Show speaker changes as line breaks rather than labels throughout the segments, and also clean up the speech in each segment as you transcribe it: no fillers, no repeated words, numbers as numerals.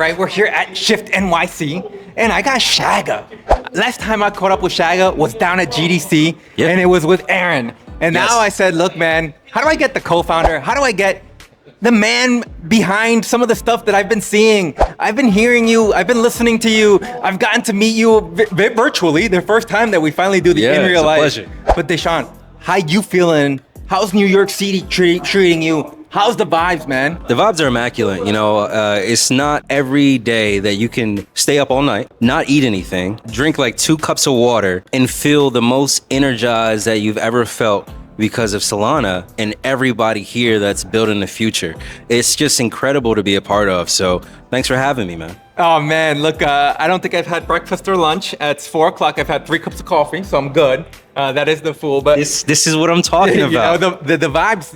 right, we're here at SHIFT NYC, and I got Shaga. Last time I caught up with Shaga was down at GDC, and it was with Aaron. And now I said, look, man, how do I get the co-founder? How do I get the man behind some of the stuff that I've been seeing? I've been hearing you. I've been listening to you. I've gotten to meet you virtually. The first time that we finally do the in real life.
Pleasure.
But Daeshawn, how you feeling? How's New York City treating you? How's the vibes, man?
The vibes are immaculate. You know, it's not every day that you can stay up all night, not eat anything, drink like 2 cups of water, and feel the most energized that you've ever felt because of Solana and everybody here that's building the future. It's just incredible to be a part of. So thanks for having me, man.
Oh man, look, I don't think I've had breakfast or lunch. It's 4 o'clock. I've had 3 cups of coffee, so I'm good. That is the fool. But
this is what I'm talking about.
You know, the vibes.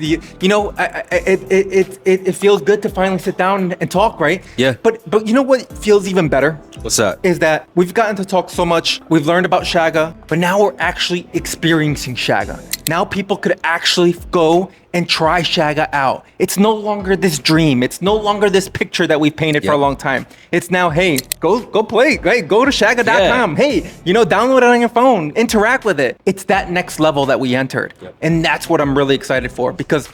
It feels good to finally sit down and talk, right?
Yeah.
But you know what feels even better?
What's that?
Is that we've gotten to talk so much. We've learned about Shaga, but now we're actually experiencing Shaga. Now people could actually go and try Shaga out. It's no longer this dream. It's no longer this picture that we painted for a long time. It's now, hey, go play, right? Go to shaga.com. Hey, download it on your phone, interact with it. It's that next level that we entered. And that's what I'm really excited for, because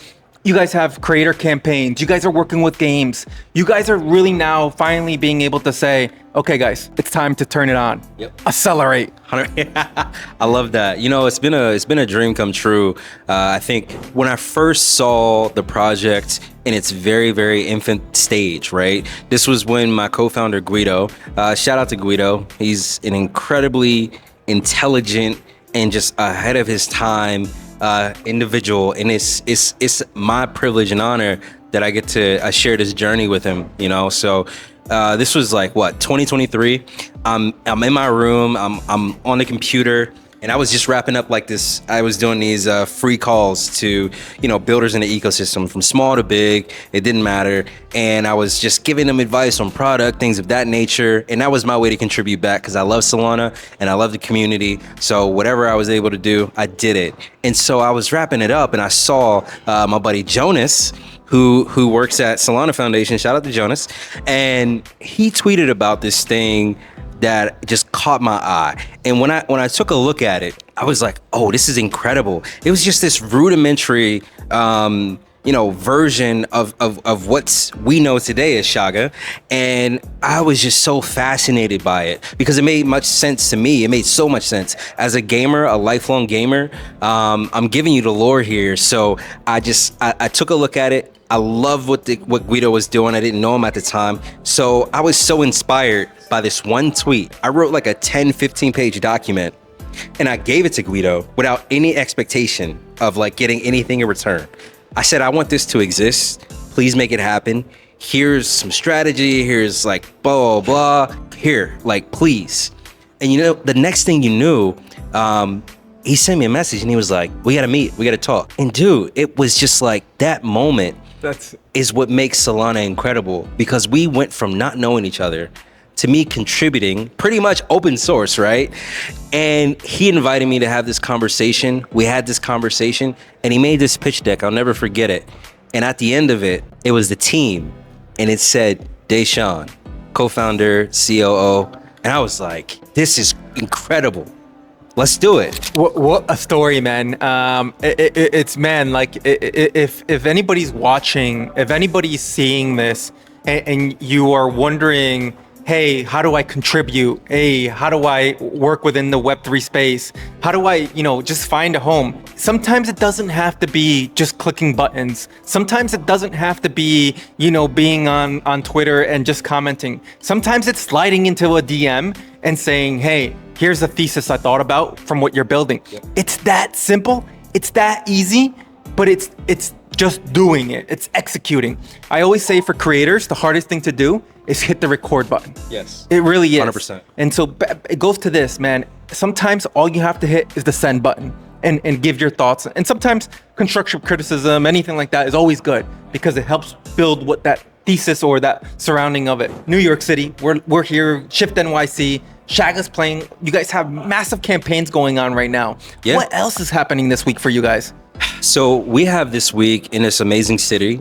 you guys have creator campaigns. You guys are working with games. You guys are really now finally being able to say, okay, guys, it's time to turn it on. Accelerate.
I love that. You know, it's been a dream come true. I think when I first saw the project in its very, very infant stage, right? This was when my co-founder Guido, shout out to Guido. He's an incredibly intelligent and just ahead of his time individual, and it's my privilege and honor that I get to share this journey with him. So this was like 2023. I'm in my room. I'm on the computer, and I was just wrapping up like this. I was doing these free calls to builders in the ecosystem, from small to big. It didn't matter, and I was just giving them advice on product, things of that nature. And that was my way to contribute back, because I love Solana and I love the community. So whatever I was able to do, I did it. And so I was wrapping it up, and I saw my buddy Jonas, who works at Solana Foundation. Shout out to Jonas. And he tweeted about this thing that just caught my eye. And when I took a look at it, I was like, oh, this is incredible. It was just this rudimentary version of what we know today as Shaga. And I was just so fascinated by it, because it made much sense to me. It made so much sense. As a gamer, a lifelong gamer, I'm giving you the lore here. So I took a look at it. I love what Guido was doing. I didn't know him at the time. So I was so inspired by this one tweet. I wrote like a 10, 15 page document, and I gave it to Guido without any expectation of like getting anything in return. I said, I want this to exist. Please make it happen. Here's some strategy. Here's like blah, blah, blah. Here, like, please. And the next thing you knew, he sent me a message, and he was like, we gotta meet, we gotta talk. And dude, it was just like that moment is what makes Solana incredible, because we went from not knowing each other to me contributing pretty much open source, right? And he invited me to have this conversation. We had this conversation, and he made this pitch deck. I'll never forget it. And at the end of it, it was the team, and it said Daeshawn, co-founder, COO. And I was like, this is incredible. Let's do it.
What a story, man. It's like, if anybody's watching, if anybody's seeing this, and you are wondering, hey, how do I contribute? Hey, how do I work within the Web3 space? How do I, just find a home? Sometimes it doesn't have to be just clicking buttons. Sometimes it doesn't have to be, being on Twitter and just commenting. Sometimes it's sliding into a DM and saying, hey, here's a thesis I thought about from what you're building. It's that simple. It's that easy, but it's just doing it. It's executing. I always say, for creators, the hardest thing to do is hit the record button.
Yes.
It really is.
100%.
And so it goes to this, man. Sometimes all you have to hit is the send button and give your thoughts. And sometimes constructive criticism, anything like that, is always good, because it helps build what that thesis or that surrounding of it. New York City, we're here, SHIFT NYC. Shaga's playing. You guys have massive campaigns going on right now. What else is happening this week for you guys?
So we have this week in this amazing city.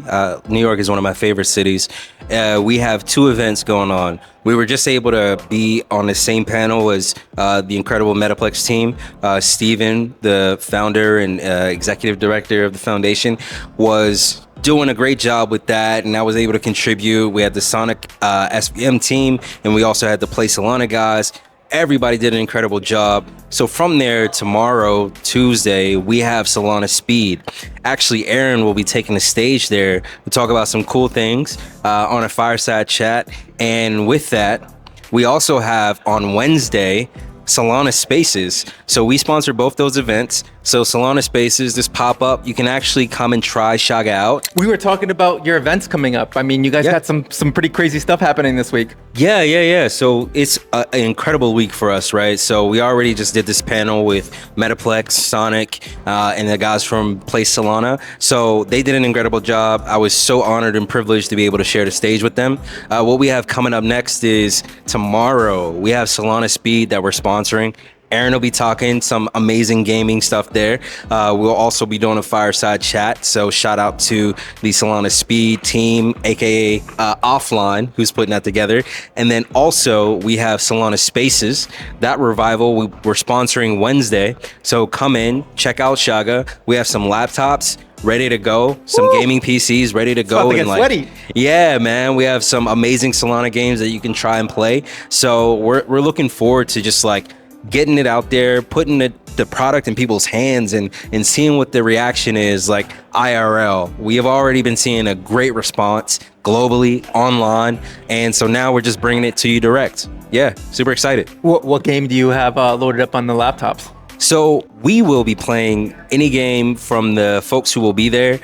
New York is one of my favorite cities. We have two events going on. We were just able to be on the same panel as the incredible Metaplex team. Steven, the founder and executive director of the foundation, was doing a great job with that, and I was able to contribute. We had the Sonic SVM team, and we also had the Play Solana guys. Everybody did an incredible job. So from there, tomorrow, Tuesday, we have Salana Speed. Actually, Aaron will be taking the stage there to talk about some cool things on a fireside chat. And with that, we also have on Wednesday, Salana Spaces. So we sponsor both those events. So Salana Spaces, this pop-up, you can actually come and try Shaga out.
We were talking about your events coming up. I mean, you guys got some pretty crazy stuff happening this week.
Yeah. So it's an incredible week for us, right? So we already just did this panel with Metaplex, Sonic, and the guys from Play Solana. So they did an incredible job. I was so honored and privileged to be able to share the stage with them. What we have coming up next is tomorrow, we have Salana Speed that we're sponsoring. Aaron will be talking some amazing gaming stuff there. We'll also be doing a fireside chat. So shout out to the Salana Speed team, aka Offline, who's putting that together. And then also we have Salana Spaces. That revival we're sponsoring Wednesday. So come in, check out Shaga. We have some laptops ready to go, some gaming PCs ready to go.
It's about to get sweaty.
Yeah, man, we have some amazing Solana games that you can try and play. So we're looking forward to just like getting it out there, putting the product in people's hands and seeing what the reaction is like IRL. We have already been seeing a great response globally, online, and so now we're just bringing it to you direct. Yeah, super excited.
What game do you have loaded up on the laptops?
So we will be playing any game from the folks who will be there.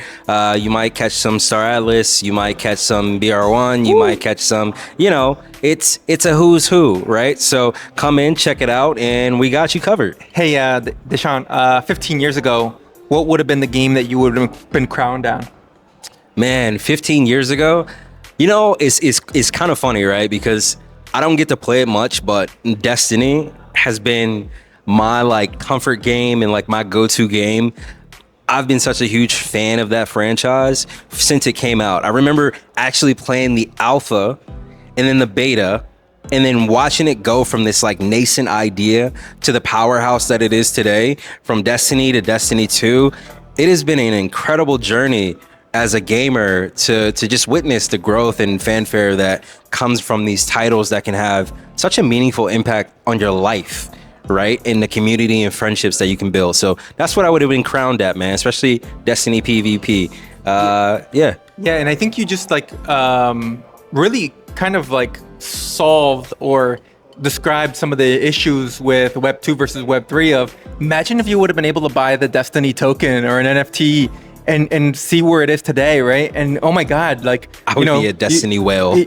You might catch some Star Atlas, you might catch some BR1, you might catch some, it's a who's who, right? So come in, check it out, and we got you covered.
Hey, Daeshawn, 15 years ago, what would have been the game that you would have been crowned on?
Man, 15 years ago, it's kind of funny, right? Because I don't get to play it much, but Destiny has been my like comfort game and like my go-to game. I've been such a huge fan of that franchise since it came out. I remember actually playing the alpha and then the beta and then watching it go from this like nascent idea to the powerhouse that it is today, from Destiny to Destiny 2. It has been an incredible journey as a gamer to just witness the growth and fanfare that comes from these titles that can have such a meaningful impact on your life, right? In the community and friendships that you can build. So that's what I would have been crowned at, man, especially Destiny PvP. Yeah, and
I think you just like really kind of like solved or described some of the issues with Web 2 versus Web 3 of, imagine if you would have been able to buy the Destiny token or an NFT and see where it is today, right? And oh my God, like,
I would be a Destiny whale.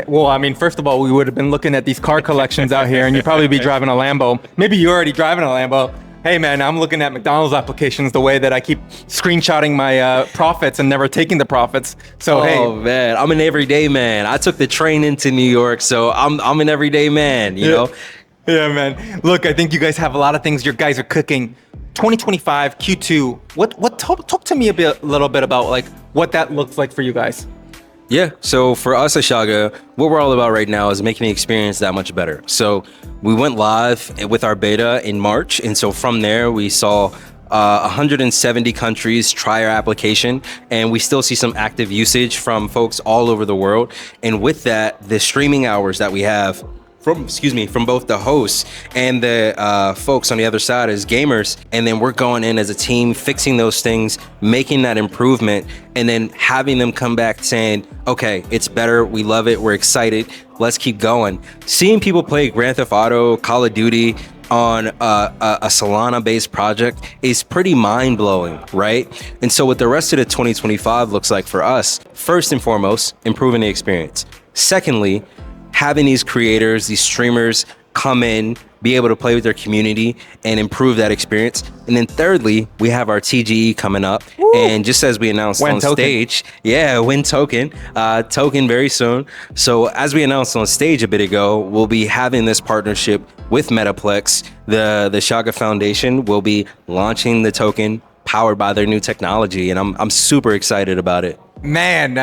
Well, I mean, first of all, we would have been looking at these car collections out here, and you'd probably be driving a Lambo. Maybe you're already driving a Lambo. Hey man, I'm looking at McDonald's applications the way that I keep screenshotting my profits and never taking the profits. So
oh man, I'm an everyday man. I took the train into New York, so I'm an everyday man, you know?
Yeah, man. Look, I think you guys have a lot of things your guys are cooking. 2025 Q2. What talk to me a little bit about like what that looks like for you guys.
Yeah, so for us at Shaga, what we're all about right now is making the experience that much better. So we went live with our beta in March, and so from there we saw 170 countries try our application, and we still see some active usage from folks all over the world. And with that, the streaming hours that we have from both the hosts and the folks on the other side as gamers, and then we're going in as a team, fixing those things, making that improvement, and then having them come back saying, okay, it's better, we love it, we're excited, let's keep going. Seeing people play Grand Theft Auto, Call of Duty on a Solana-based project is pretty mind-blowing, right? And so what the rest of the 2025 looks like for us, first and foremost, improving the experience. Secondly, having these creators, these streamers come in, be able to play with their community and improve that experience. And then thirdly, we have our TGE coming up. Woo! And just as we announced on stage, win token very soon. So as we announced on stage a bit ago, we'll be having this partnership with Metaplex. The Shaga Foundation will be launching the token powered by their new technology, and I'm super excited about it.
Man,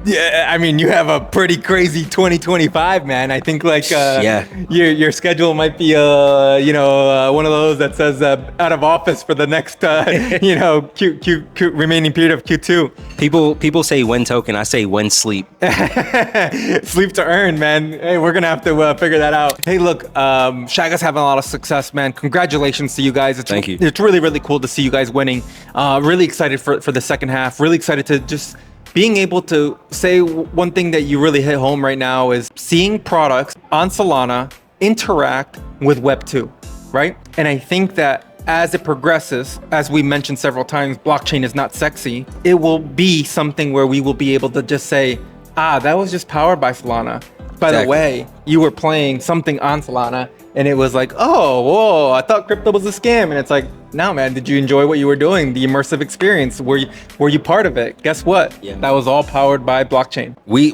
yeah, I mean, you have a pretty crazy 2025, man. I think like your schedule might be one of those that says out of office for the next Q remaining period of Q2.
People say when token, I say when sleep.
Sleep to earn, man. Hey, we're gonna have to figure that out. Hey, look, Shaga's having a lot of success, man. Congratulations to you guys.
Thank you.
It's really, really cool to see you guys winning. Really excited for the second half. Really excited to just being able to say one thing that you really hit home right now is seeing products on Solana interact with Web 2, right? And I think that as it progresses, as we mentioned several times, blockchain is not sexy. It will be something where we will be able to just say, that was just powered by Solana. By the way, you were playing something on Solana and it was like, oh, whoa, I thought crypto was a scam. And it's like, no, man, did you enjoy what you were doing? The immersive experience, were you part of it? Guess what? Yeah. That was all powered by blockchain.
We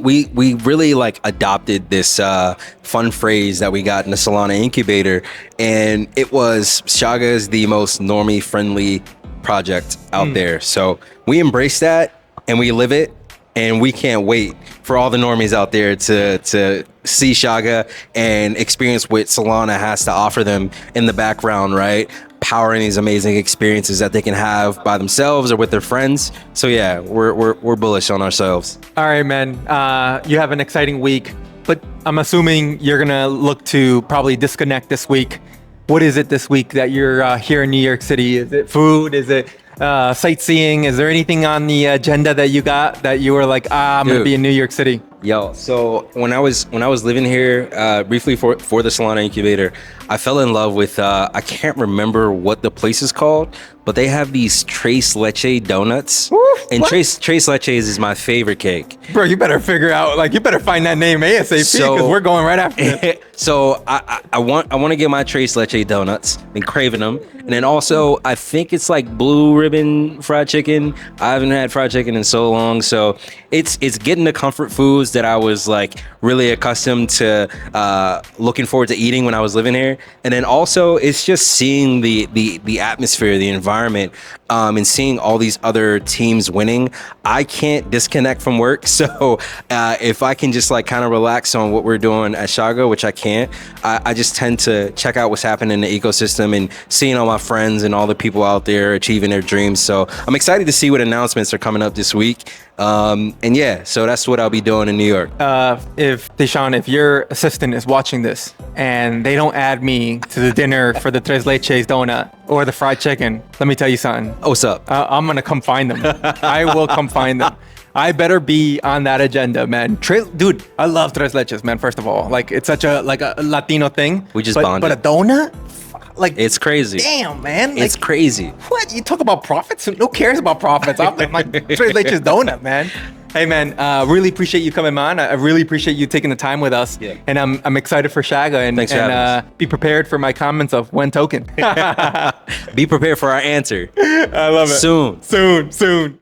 really like adopted this fun phrase that we got in the Solana incubator, and it was Shaga is the most normie-friendly project out there. So we embrace that and we live it. And we can't wait for all the normies out there to see Shaga and experience what Solana has to offer them in the background, right? Powering these amazing experiences that they can have by themselves or with their friends. So yeah, we're bullish on ourselves.
All right, man. You have an exciting week, but I'm assuming you're gonna look to probably disconnect this week. What is it this week that you're here in New York City? Is it food? Is it sightseeing? Is there anything on the agenda that you got that you were like, I'm gonna be in New York City?
Yo, so when I was living here briefly for the Solana incubator, I fell in love with I can't remember what the place is called, but they have these tres leches donuts. And tres leches is my favorite cake.
Bro, you better figure out, like, you better find that name ASAP because we're going right after this.
So I want to get my tres leche donuts. Been craving them. And then also, I think it's like blue ribbon fried chicken. I haven't had fried chicken in so long. So it's getting the comfort foods that I was like really accustomed to looking forward to eating when I was living here. And then also it's just seeing the atmosphere, the environment, and seeing all these other teams winning. I can't disconnect from work. So if I can just like kind of relax on what we're doing at Shaga, which I can't, I just tend to check out what's happening in the ecosystem and seeing all my friends and all the people out there achieving their dreams. So I'm excited to see what announcements are coming up this week. And yeah, so that's what I'll be doing in New York.
If Daeshawn, if your assistant is watching this and they don't add me to the dinner for the tres leches donut or the fried chicken, let me tell you something.
Oh, what's up?
I'm gonna come find them. I will come find them. I better be on that agenda, man. Dude, I love tres leches, man. First of all, like it's such a Latino thing.
We just bonded.
But a donut? Like,
it's crazy.
Damn, man.
It's
like,
crazy.
What? You talk about profits? Who cares about profits? I'm like tres leches donut, man. Hey, man, really appreciate you coming on. I really appreciate you taking the time with us. Yeah. And I'm excited for Shaga. And,
thanks for having us.
Be prepared for my comments of when token.
Be prepared for our answer.
I love it.
Soon.